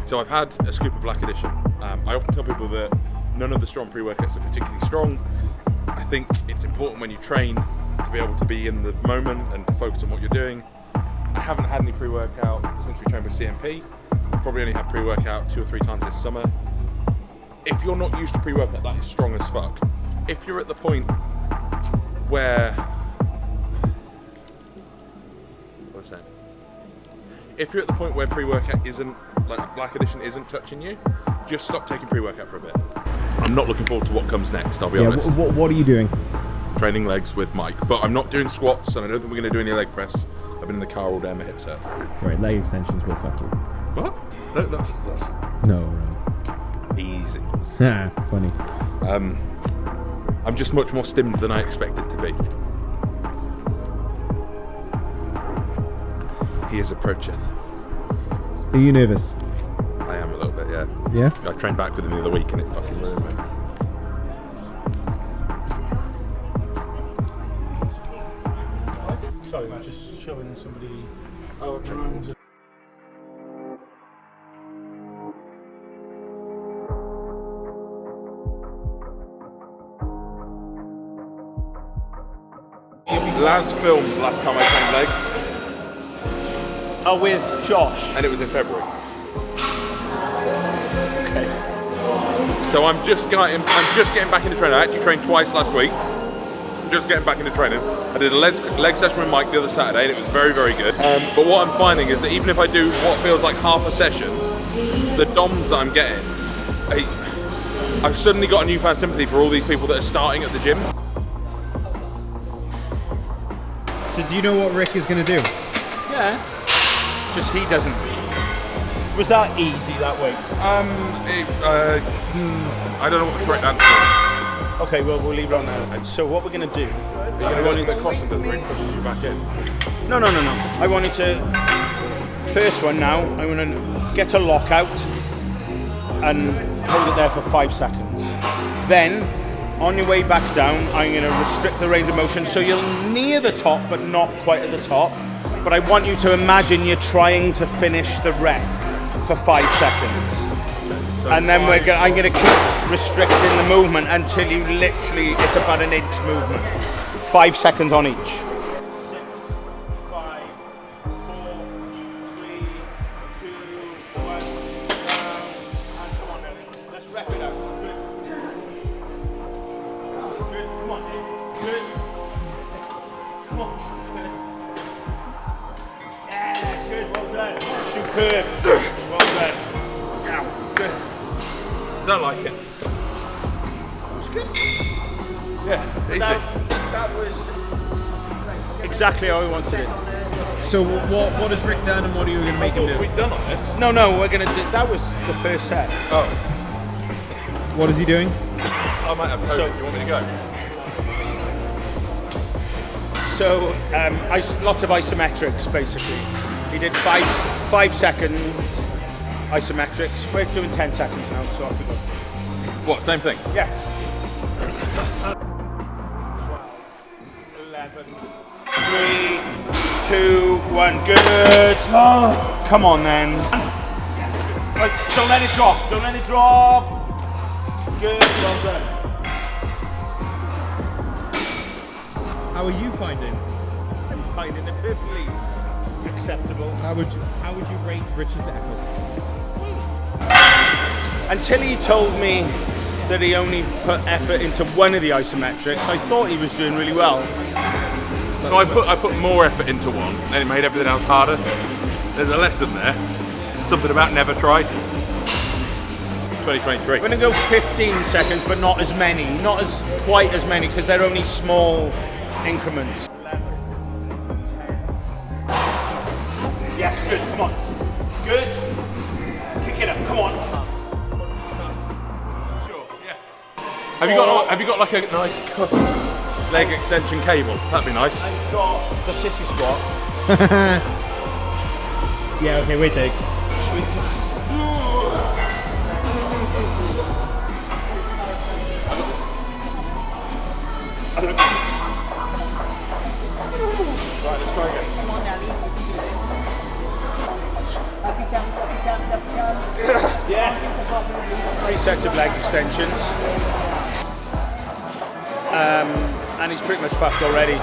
So I've had a scoop of Black Edition. I often tell people that none of the Strom pre-workouts are particularly strong. I think it's important when you train to be able to be in the moment and to focus on what you're doing. I haven't had any pre-workout since we trained with CMP. I've probably only had pre-workout 2 or 3 times this summer. If you're not used to pre-workout, that is strong as fuck. If you're at the point where... What's that? If you're at the point where pre-workout isn't, like Black Edition isn't touching you, just stop taking pre-workout for a bit. I'm not looking forward to what comes next, I'll be honest. What are you doing? Training legs with Mike, but I'm not doing squats and I don't think we're going to do any leg press. I've been in the car all day and my hips hurt. Right, leg extensions will fuck you. What? No, that's No. easy. Funny. I'm just much more stimmed than I expected to be. He is approacheth. Are you nervous? I am a little bit, yeah. Yeah? I trained back with him the other week and it fucking ruined me. Sorry, I'm just showing somebody Oh, around. Laz filmed last time I trained legs, Oh, with Josh. and it was in February. Okay. So I'm just getting back into training. I actually trained twice last week. I'm just getting back into training. I did a leg session with Mike the other Saturday, and it was very, very good. But what I'm finding is that even if I do what feels like half a session, the DOMs that I'm getting, I've suddenly got a newfound sympathy for all these people that are starting at the gym. So do you know what Rick is going to do? Yeah. Just he doesn't. Was that easy, that weight? I don't know what the correct answer is. Okay, well, we'll leave it on there. So what we're going to do... Are you going to go in the crossing that really pushes you back in? No. I wanted to... First one now, I'm going to get a lockout and hold it there for 5 seconds. Then, on your way back down, I'm going to restrict the range of motion so you're near the top but not quite at the top. But I want you to imagine you're trying to finish the rep for 5 seconds. So And then I'm going to keep restricting the movement until you literally, it's about an inch movement. 5 seconds on each. 6, 5, 4, 3, 2, 1, down, and come on then. Let's rep it out. Good. Good, come on, Dave. Good. Come on. Yes, good, well done. Superb. Well done. Now, good. Don't like it. That's good. Yeah, easy. That was Exactly how I wanted it. So what has Rick done and what are you going to make him do? We've done on this. No, we're gonna do. That was the first set. Oh, What is he doing? I might have COVID. You want me to go? So, lots of isometrics basically. He did 5 second isometrics. We're doing 10 seconds now, so off we go. What, same thing? Yes. 11, 3, 2, 1. Good. Oh, come on then. Right, don't let it drop. Don't let it drop. Good. Well done. How are you finding? I'm finding it perfectly acceptable. How would you rate Richard's effort? Until he told me that he only put effort into one of the isometrics, I thought he was doing really well. No, I put more effort into one, and it made everything else harder. There's a lesson there. Something about never try. 2023. We're gonna go 15 seconds, but not as many, not as quite as many, because they're only small increments. 11, 10. Yes, good. Come on. Good. Kick it up. Come on. Sure, yeah. Have you got like a nice cuffed leg extension cable? That'd be nice. I've got the sissy squat. Yeah, okay, wait there. Should we do sissy Right, let's try again. come on, Ali. Up he comes, up he comes, up he comes. Yes. 3 sets of leg extensions. And he's pretty much fucked already.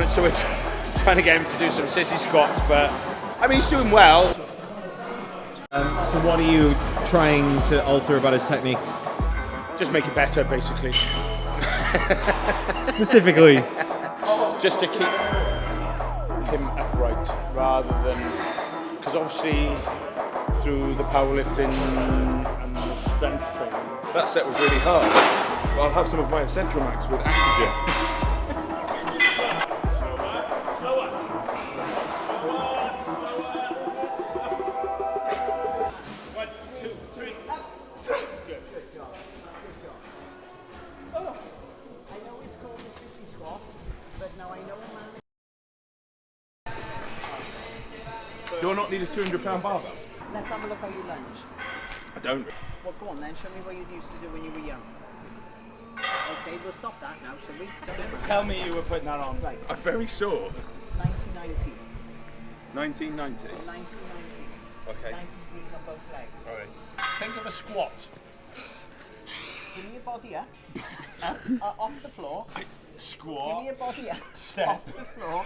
So we're trying to get him to do some sissy squats, but I mean, he's doing well. So what are you trying to alter about his technique? Just make it better, basically. Specifically? Just to keep him upright, rather than, because obviously through the powerlifting and the strength training. That set was really hard. But I'll have some of my Essential Max with Actigen. Do I not need a 200-pound barbell? Let's have a look how you lunge. I don't. Well, go on then, show me what you used to do when you were young. Okay, we'll stop that now, shall we? Tell me you were putting that on. Right, I'm very sore. 1990. 1990. 1990. Okay. 90 degrees on both legs. All right. Think of a squat. Give me your body up. Off the floor. Give Squat. me your body up. Step. Off the floor.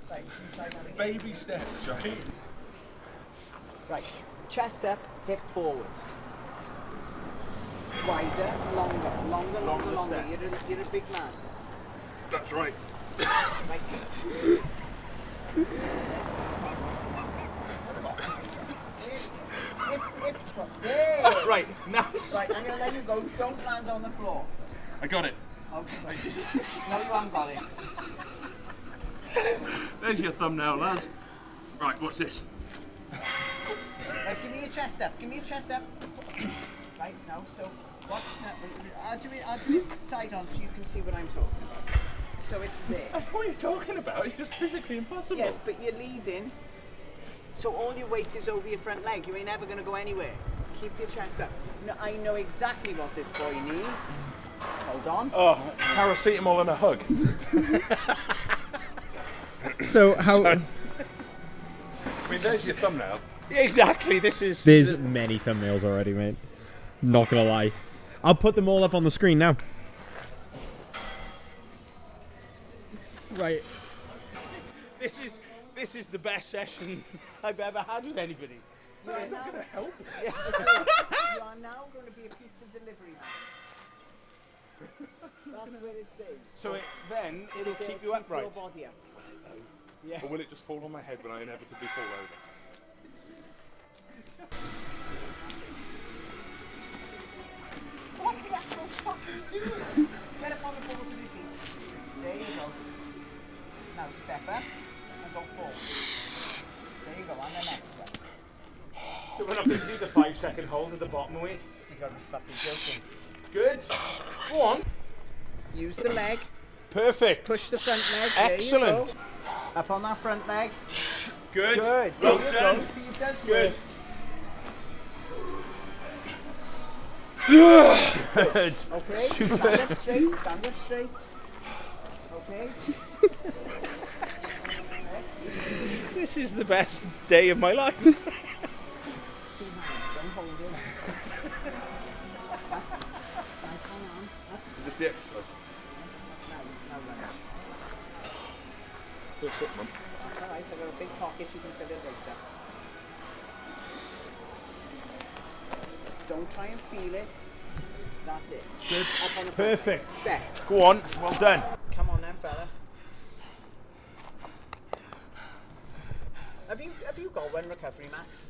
Right, can you try that again? Baby steps, right? Right, chest up, hip forward. Wider, longer. step. You're a big man. That's right. Right. Hip squat. There. Right, now. Right, I'm gonna let you go. Don't land on the floor. I got it. Okay. No, you haven't got it. There's your thumbnail, lads. Right, what's this? Right, give me your chest up. Give me your chest up. Right, now, so watch now. I'll do it side on so you can see what I'm talking about. So it's there. What are you talking about? It's just physically impossible. Yes, but you're leading. So all your weight is over your front leg. You ain't never going to go anywhere. Keep your chest up. No, I know exactly what this boy needs. Hold on. Oh, paracetamol and a hug. So how... I mean, there's your thumbnail. Exactly, this is... There's many thumbnails already, mate. Not gonna lie. I'll put them all up on the screen now. Right. This is the best session I've ever had with anybody. That's not going to help. Yes, you are now going to be a pizza delivery man. That's where it stays. So then it'll keep you upright. Your body up. Yeah. Or will it just fall on my head when I inevitably fall over? What the actual fuck are you doing? Get up on the balls of your feet. There you go. Now step up and go forward. There you go, and the next one. So we're not going to do the 5-second hold at the bottom, are we? You gotta be fucking joking. Good. Go on. Use the leg. Perfect. Push the front leg. Excellent. There you go. Up on that front leg. Good. Good. Well There you done. go. See, it does Good. work. Good. Okay. Stand up straight. Stand up straight. Okay. This is the best day of my life. 2 hands. Don't hold it. Nice on arms. Up. Is this the exercise? Now lunge. Feel sick, Mum. That's alright. I've got a big pocket. You can fill it later. Don't try and feel it. That's it. Good. Up on the front. Perfect. Step. Go on. Well done. Come on then, fella. Have you got one recovery, Max?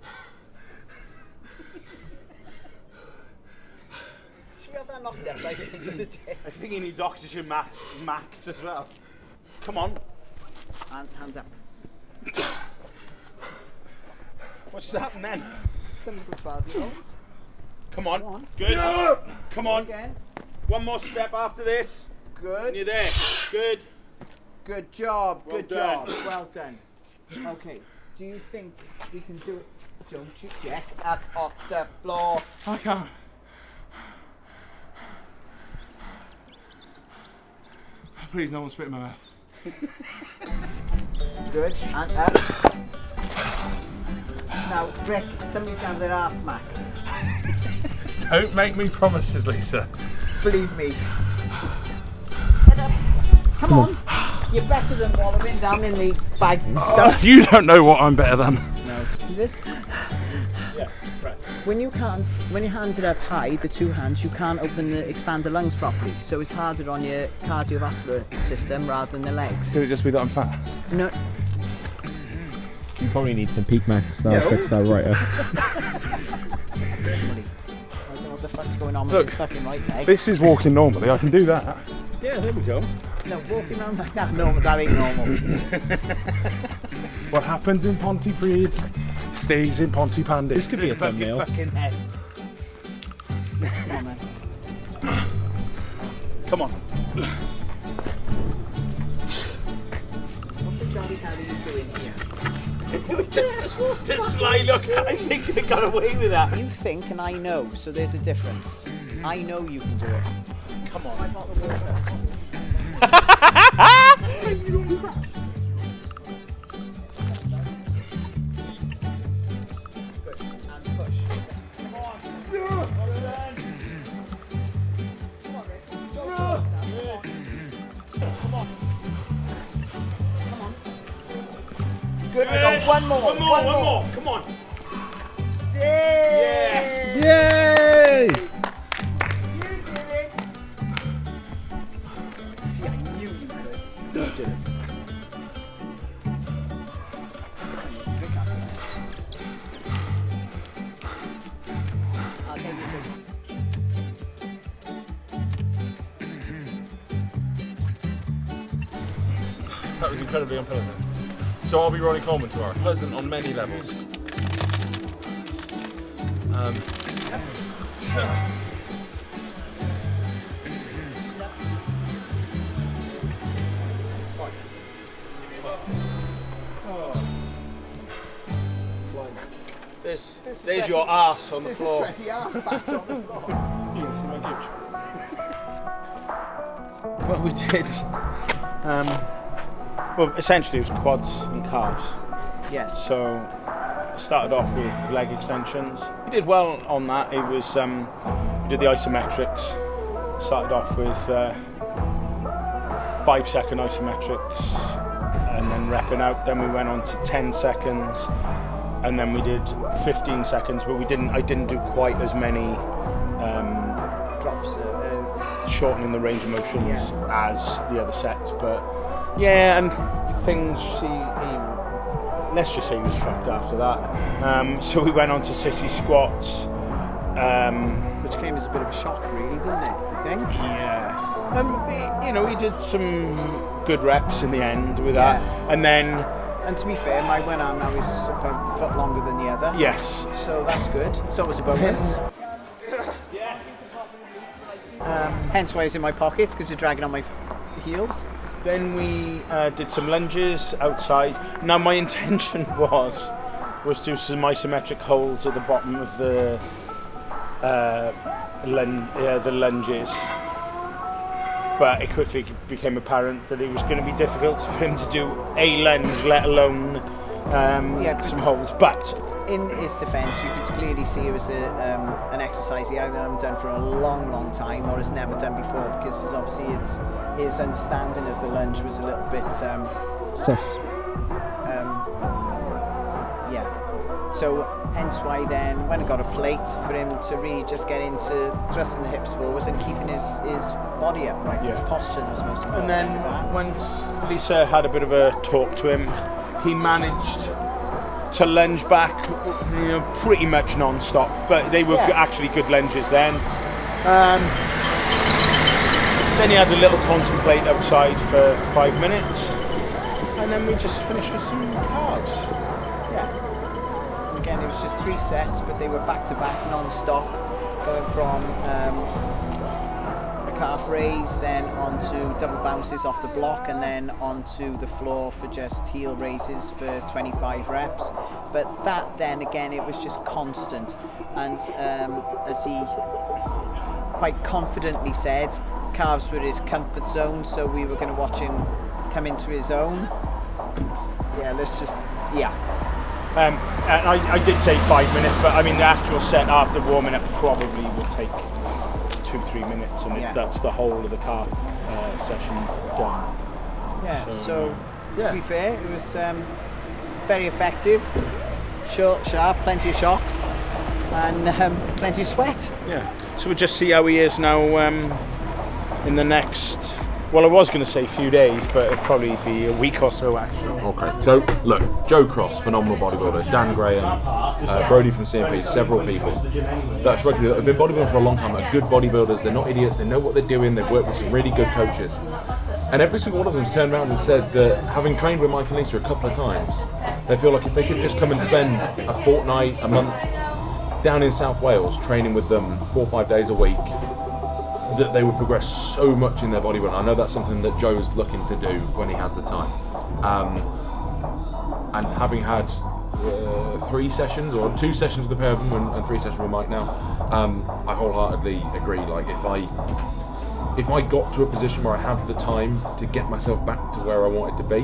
Should we have that knocked up by the end of the day? I think he needs oxygen max as well. Come on. And hands up. What's just happened then? Some little 12-year-old. Come on. Come on. Good. Come on. Again. One more step after this. Good. And you're there. Good. Good job. Well Good done. job. Well done. Okay. Do you think we can do it? Don't you get up off the floor. I can't. Please, no one spit in my mouth. Good. And up. Now, Rick, somebody's going to have their arse smacked. Don't make me promises, Lisa. Believe me. Get up. Come on. You're better than wallowing down in the bag and stuff. You don't know what I'm better than. No. This. Yeah, right. When your hands are up high, the two hands, you can't expand the lungs properly. So it's harder on your cardiovascular system rather than the legs. Could it just be that I'm fat? No. You probably need some peak max. That'll fix that right up. I don't know what the fuck's going on with Look, this fucking right leg. This is walking normally. I can do that. Yeah, there we go. No, walking around like that, no, that ain't normal. What happens in Pontypridd stays in Pontypandy. This could be a thumbnail. Fucking head. Come on, then. Come on. What the jolly hell are you doing here? Just sly look. I think I got away with that. You think and I know, so there's a difference. I know you can do it. Come on. I bought the water. Good. I got one more. One more. Come on. Yay! Yay! You did it. See, I knew you could. You did it. I'll take you. That was incredibly unpleasant. So I'll be Ronnie Coleman tomorrow. Pleasant on many levels. There's your arse on the floor. This is sweaty ass back on the floor. You can see my gooch. What we did, well, essentially it was quads and calves. Yes. So started off with leg extensions. We did well on that. It was we did the isometrics. Started off with 5-second isometrics, and then repping out. Then we went on to 10 seconds, and then we did 15 seconds. But I didn't do quite as many Drops. shortening the range of motions as the other sets. But yeah, and things. Let's just say he was fucked after that. So we went on to sissy squats. Which came as a bit of a shock, really, didn't it? I think. Yeah. We did some good reps in the end with that. And then, And to be fair, my one arm now is about a foot longer than the other. yes. So that's good. It's always a bonus. Yes. Hence why it's in my pockets, because you're dragging on my heels. Then we did some lunges outside. Now my intention was to do some isometric holds at the bottom of the lunges, but it quickly became apparent that it was going to be difficult for him to do a lunge, let alone some holds. But In his defence, you can clearly see it was an exercise he either hadn't done for a long, long time or has never done before, because obviously his understanding of the lunge was a little bit Sus. So hence why then when I got a plate for him to really just get into thrusting the hips forwards and keeping his body upright, his posture was most important. And then once Lisa had a bit of a talk to him, he managed to lunge back, pretty much non-stop, but they were actually good lunges then. Then he had a little contemplate outside for 5 minutes, and then we just finished with some calves. Again, it was just 3 sets, but they were back-to-back, non-stop, going from a calf raise, then onto double bounces off the block, and then onto the floor for just heel raises for 25 reps. But that then, again, it was just constant. And as he quite confidently said, calves were his comfort zone, so we were going to watch him come into his own. And I did say 5 minutes, but I mean the actual set after warming up probably would take 2-3 minutes, and that's the whole of the calf session done. Yeah, so to be fair, it was very effective, short, sharp, plenty of shocks, and plenty of sweat. Yeah. So we'll just see how he is now in the next. Well, I was going to say few days, but it'll probably be a week or so actually. Okay, so look, Joe Cross, phenomenal bodybuilder, Dan Graham, Brody from CMP, several people that have been bodybuilding for a long time, are good bodybuilders, they're not idiots, they know what they're doing, they've worked with some really good coaches. And every single one of them's turned around and said that having trained with Mike and Lisa a couple of times, they feel like if they could just come and spend a fortnight, a month down in South Wales training with them 4 or 5 days a week, that they would progress so much in their bodybuilding. I know that's something that Joe's looking to do when he has the time. And having had 3 sessions or 2 sessions with the pair of them and 3 sessions with Mike now, I wholeheartedly agree. Like if I got to a position where I have the time to get myself back to where I wanted to be,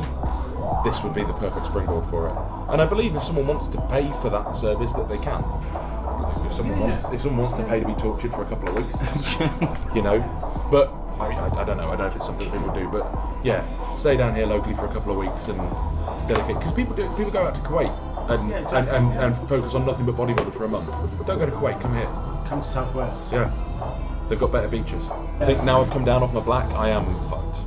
this would be the perfect springboard for it. And I believe if someone wants to pay for that service, that they can. If someone wants to pay to be tortured for a couple of weeks, you know. But I mean, I don't know. I don't know if it's something that people do. But yeah, stay down here locally for a couple of weeks and dedicate. Because people go out to Kuwait and focus on nothing but bodybuilding for a month. Don't go to Kuwait. Come here. Come to South Wales. Yeah, they've got better beaches. I think now I've come down off my black, I am fucked.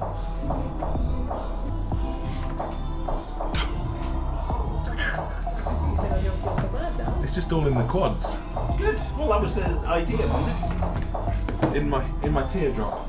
You said I don't feel so bad now. It's just all in the quads. Good. Well, that was the idea, wasn't it? In my teardrop.